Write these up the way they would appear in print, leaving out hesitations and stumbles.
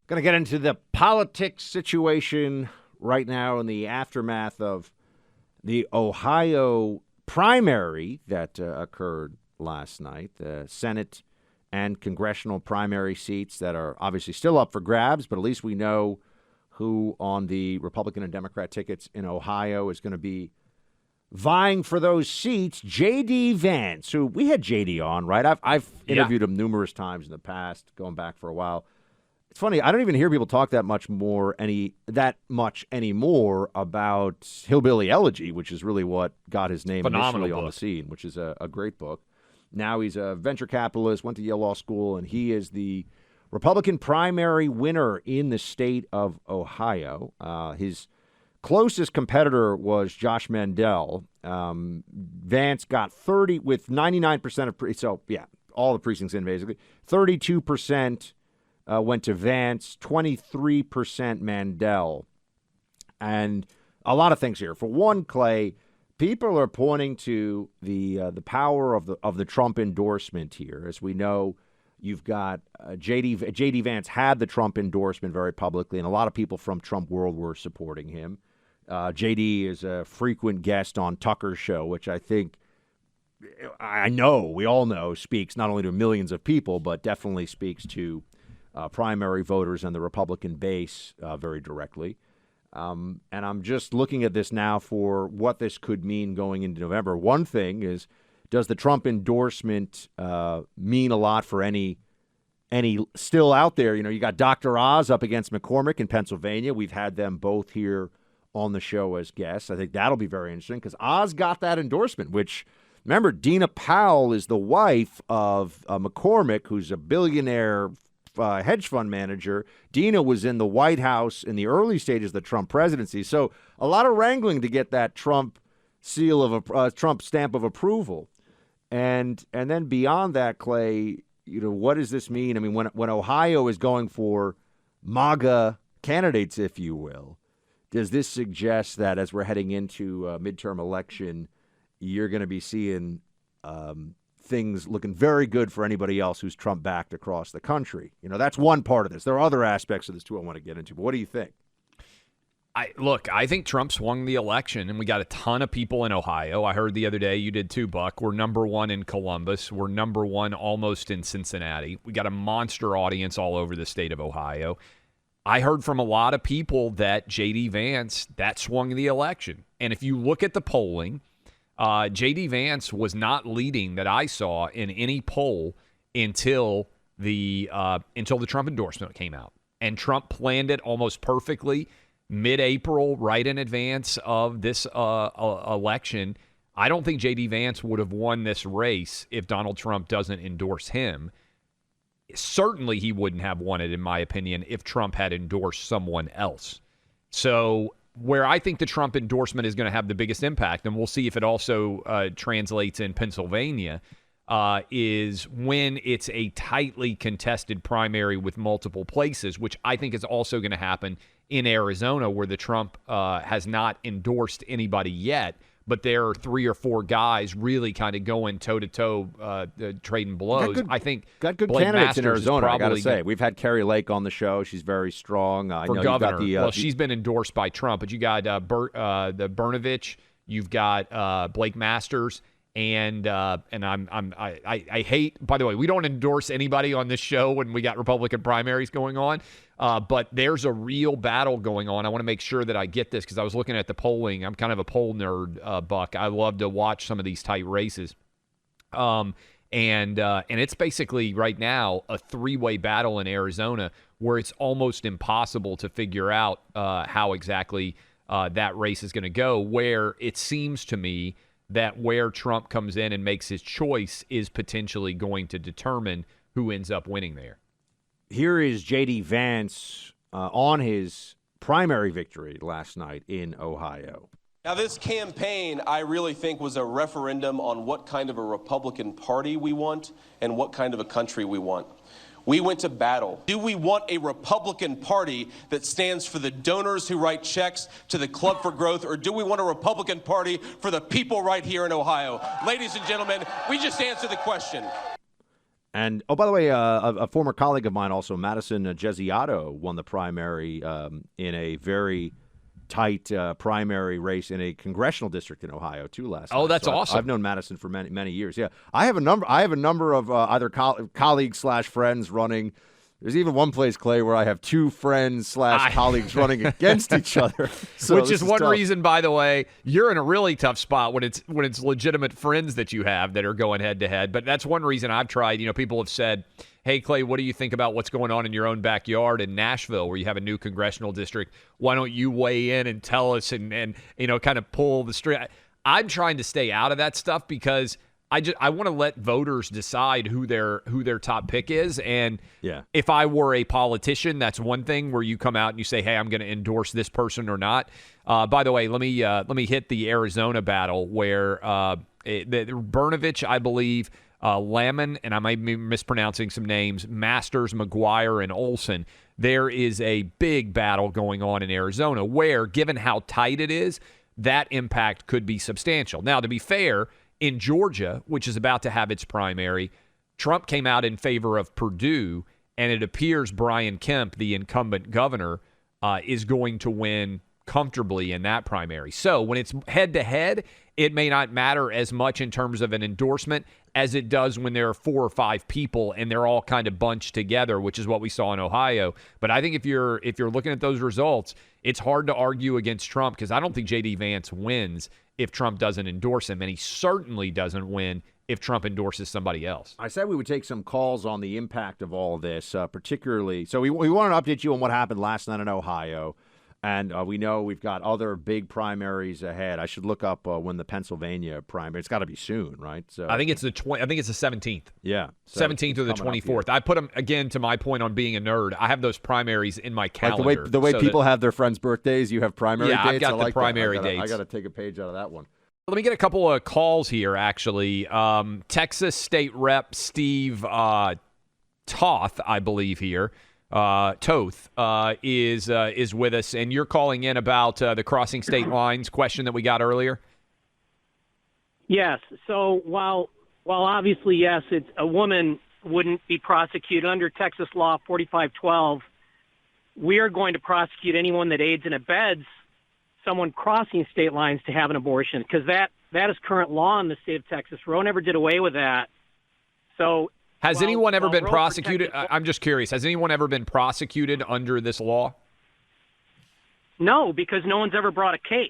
Going to get into the politics situation right now in the aftermath of the Ohio primary that occurred last night. The Senate and congressional primary seats that are obviously still up for grabs, but at least we know who on the Republican and Democrat tickets in Ohio is going to be vying for those seats. J.D. Vance, who we had J.D. on, right? I've interviewed him numerous times in the past, going back for a while. It's funny, I don't even hear people talk that much anymore about Hillbilly Elegy, which is really what got his name initially on the scene, which is a great book. Now he's a venture capitalist, went to Yale Law School, and he is the Republican primary winner in the state of Ohio. His closest competitor was Josh Mandel. Vance got 30 with 99% of all the precincts in basically. 32% went to Vance, 23% Mandel. And a lot of things here. For one, Clay, people are pointing to the power of the Trump endorsement here. As we know, you've got J.D. Vance had the Trump endorsement very publicly, and a lot of people from Trump world were supporting him. J.D. is a frequent guest on Tucker's show, which we all know, speaks not only to millions of people, but definitely speaks to primary voters and the Republican base very directly. And I'm just looking at this now for what this could mean going into November. One thing is, does the Trump endorsement mean a lot for any still out there? You know, you got Dr. Oz up against McCormick in Pennsylvania. We've had them both here on the show as guests. I think that'll be very interesting because Oz got that endorsement, which, remember, Dina Powell is the wife of McCormick, who's a billionaire hedge fund manager. Dina was in the White House in the early stages of the Trump presidency. So a lot of wrangling to get that Trump seal of Trump stamp of approval. And then beyond that, Clay, you know, what does this mean? I mean, when Ohio is going for MAGA candidates, if you will, does this suggest that as we're heading into a midterm election, you're going to be seeing things looking very good for anybody else who's Trump-backed across the country? You know, that's one part of this. There are other aspects of this, too, I want to get into. But what do you think? I think Trump swung the election, and we got a ton of people in Ohio. I heard the other day, you did too, Buck. We're number one in Columbus. We're number one almost in Cincinnati. We got a monster audience all over the state of Ohio. I heard from a lot of people that J.D. Vance, that swung the election. And if you look at the polling, J.D. Vance was not leading that I saw in any poll until the Trump endorsement came out. And Trump planned it almost perfectly mid-April, right in advance of this election. I don't think J.D. Vance would have won this race if Donald Trump doesn't endorse him. Certainly he wouldn't have won it, in my opinion, if Trump had endorsed someone else. So where I think the Trump endorsement is going to have the biggest impact, and we'll see if it also translates in Pennsylvania, is when it's a tightly contested primary with multiple places, which I think is also going to happen in Arizona, where the Trump has not endorsed anybody yet, but there are 3 or 4 guys really kind of going toe-to-toe, trading blows. I think got good Blake candidates Masters in Arizona, I got to say. We've had Carrie Lake on the show. She's very strong. I know governor. You got she's been endorsed by Trump, but you got the Brnovich, you've got Blake Masters, and I hate, by the way, we don't endorse anybody on this show when we got Republican primaries going on. But there's a real battle going on. I want to make sure that I get this because I was looking at the polling. I'm kind of a poll nerd, Buck. I love to watch some of these tight races. And it's basically right now a 3-way battle in Arizona where it's almost impossible to figure out how exactly that race is going to go, where it seems to me that where Trump comes in and makes his choice is potentially going to determine who ends up winning there. Here is J.D. Vance on his primary victory last night in Ohio. Now, this campaign, I really think, was a referendum on what kind of a Republican Party we want and what kind of a country we want. We went to battle. Do we want a Republican Party that stands for the donors who write checks to the Club for Growth, or do we want a Republican Party for the people right here in Ohio? Ladies and gentlemen, we just answered the question. And, oh, by the way, a former colleague of mine also, Madison Gesiato, won the primary in a very tight primary race in a congressional district in Ohio, too, last night. Oh, that's So awesome. I've known Madison for many, many years. Yeah. I have a number of either colleagues / friends running. There's even one place, Clay, where I have two friends / colleagues running against each other. So Which is one tough. reason, by the way, you're in a really tough spot when it's legitimate friends that you have that are going head to head. But that's one reason I've tried. People have said, "Hey, Clay, what do you think about what's going on in your own backyard in Nashville, where you have a new congressional district? Why don't you weigh in and tell us and kind of pull the string?" I'm trying to stay out of that stuff because I want to let voters decide who their top pick is. And if I were a politician, that's one thing where you come out and you say, "Hey, I'm going to endorse this person or not." By the way, let me hit the Arizona battle where Brnovich, I believe, Lamon, and I might be mispronouncing some names, Masters, McGuire, and Olson. There is a big battle going on in Arizona where, given how tight it is, that impact could be substantial. Now, to be fair, in Georgia, which is about to have its primary, Trump came out in favor of Purdue, and it appears Brian Kemp, the incumbent governor, is going to win comfortably in that primary. So when it's head-to-head, it may not matter as much in terms of an endorsement as it does when there are 4 or 5 people and they're all kind of bunched together, which is what we saw in Ohio. But I think if you're looking at those results, it's hard to argue against Trump because I don't think J.D. Vance wins if Trump doesn't endorse him, and he certainly doesn't win if Trump endorses somebody else. I said we would take some calls on the impact of all of this, particularly. So we wanted to update you on what happened last night in Ohio, and we know we've got other big primaries ahead. I should look up when the Pennsylvania primary. It's got to be soon, right? So I think it's the 17th. Yeah, so 17th or the 24th. I put them, again, to my point on being a nerd, I have those primaries in my calendar. Like the way people have their friends' birthdays, you have primary dates? I've got I the like primary dates. I dates. got to take a page out of that one. Let me get a couple of calls here, actually. Texas State Rep Steve Toth, I believe here, Toth, is with us, and you're calling in about the crossing state lines question that we got earlier. Yes. So while obviously, yes, it's a woman wouldn't be prosecuted under Texas law 4512, we are going to prosecute anyone that aids and abets someone crossing state lines to have an abortion, because that is current law in the state of Texas. Roe never did away with that. So has anyone ever been Roe prosecuted? protected... I'm just curious. Has anyone ever been prosecuted under this law? No, because no one's ever brought a case.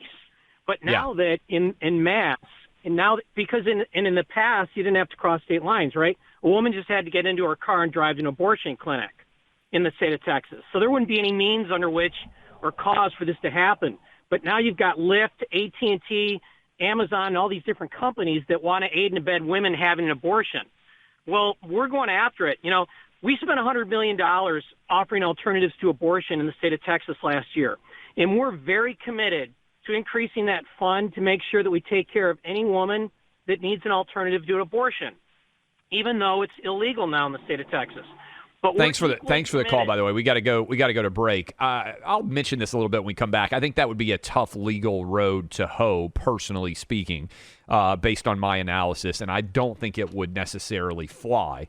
But now that in mass, and now because in the past you didn't have to cross state lines, right? A woman just had to get into her car and drive to an abortion clinic in the state of Texas. So there wouldn't be any means under which or cause for this to happen. But now you've got Lyft, AT&T, Amazon, and all these different companies that want to aid and abet women having an abortion. Well, we're going after it. We spent $100 million offering alternatives to abortion in the state of Texas last year. And we're very committed to increasing that fund to make sure that we take care of any woman that needs an alternative to an abortion, even though it's illegal now in the state of Texas. But thanks for the call, by the way. We got to go to break. I'll mention this a little bit when we come back. I think that would be a tough legal road to hoe, personally speaking, based on my analysis, and I don't think it would necessarily fly.